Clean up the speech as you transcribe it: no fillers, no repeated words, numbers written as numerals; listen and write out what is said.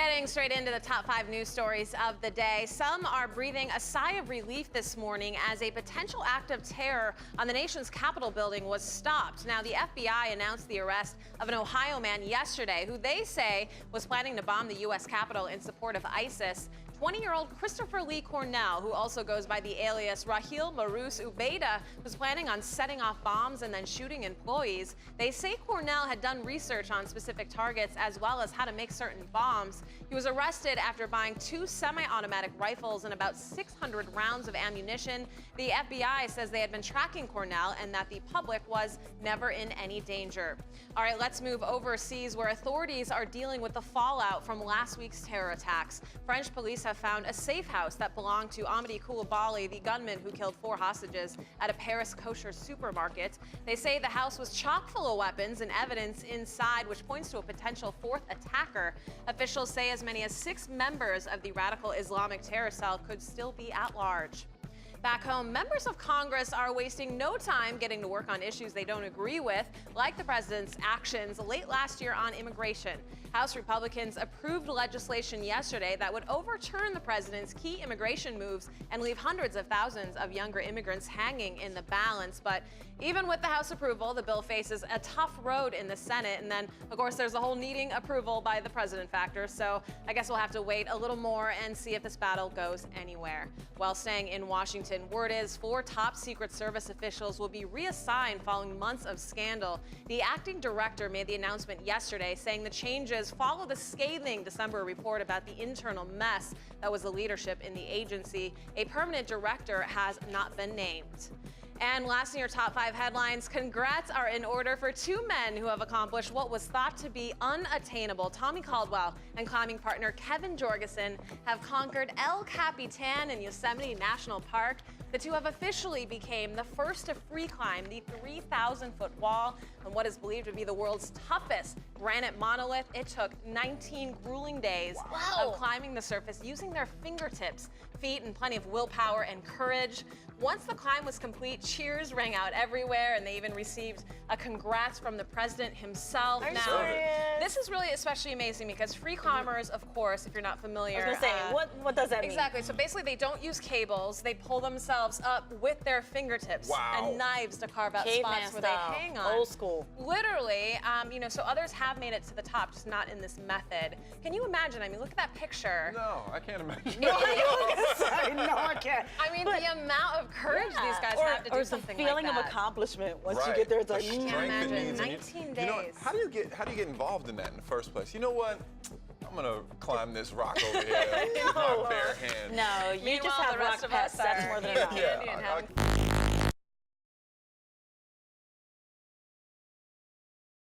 Getting straight into the top 5 news stories of the day. Some are breathing a sigh of relief this morning as a potential act of terror on the nation's Capitol building was stopped. Now, the FBI announced the arrest of an Ohio man yesterday who they say was planning to bomb the U.S. Capitol in support of ISIS. 20-year-old Christopher Lee Cornell, who also goes by the alias Rahil Marous Ubaida, was planning on setting off bombs and then shooting employees. They say Cornell had done research on specific targets as well as how to make certain bombs. He was arrested after buying 2 semi-automatic rifles and about 600 rounds of ammunition. The FBI says they had been tracking Cornell and that the public was never in any danger. All right, let's move overseas where authorities are dealing with the fallout from last week's terror attacks. French police have found a safe house that belonged to Amity Coulibaly, the gunman who killed 4 hostages at a Paris kosher supermarket. They say the house was chock full of weapons and evidence inside, which points to a potential 4th attacker. Officials say as many as 6 members of the radical Islamic terror cell could still be at large. Back home, members of Congress are wasting no time getting to work on issues they don't agree with, like the president's actions late last year on immigration. House Republicans approved legislation yesterday that would overturn the president's key immigration moves and leave hundreds of thousands of younger immigrants hanging in the balance. But even with the House approval, the bill faces a tough road in the Senate. And then, of course, there's the whole needing approval by the president factor. So I guess we'll have to wait a little more and see if this battle goes anywhere. While staying in Washington, word is 4 top Secret Service officials will be reassigned following months of scandal. The acting director made the announcement yesterday, saying the changes follow the scathing December report about the internal mess that was the leadership in the agency. A permanent director has not been named. And last in your top 5 headlines, congrats are in order for 2 men who have accomplished what was thought to be unattainable. Tommy Caldwell and climbing partner Kevin Jorgeson have conquered El Capitan in Yosemite National Park. The 2 have officially become the first to free climb the 3,000-foot wall on what is believed to be the world's toughest granite monolith. It took 19 grueling days of climbing the surface using their fingertips, feet, and plenty of willpower and courage. Once the climb was complete, cheers rang out everywhere, and they even received a congrats from the president himself. Now, this is really especially amazing because free climbers, of course, if you're not familiar. I was gonna say, what does that mean? Exactly. So basically, they don't use cables. They pull themselves up with their fingertips and knives to carve out spots where they hang on. Old school. Literally, so others have made it to the top, just not in this method. Can you imagine? I mean, look at that picture. No, I can't imagine. No, I can't. I mean, the amount of courage these guys have to do something like that. Or the feeling of accomplishment once you get there. It's like, I can't imagine. 19 days. You know, how do you get involved in that in the first place? You know what? I'm gonna climb this rock over here with my bare hands. No, you just have rock pets. That's more than enough. Candy and having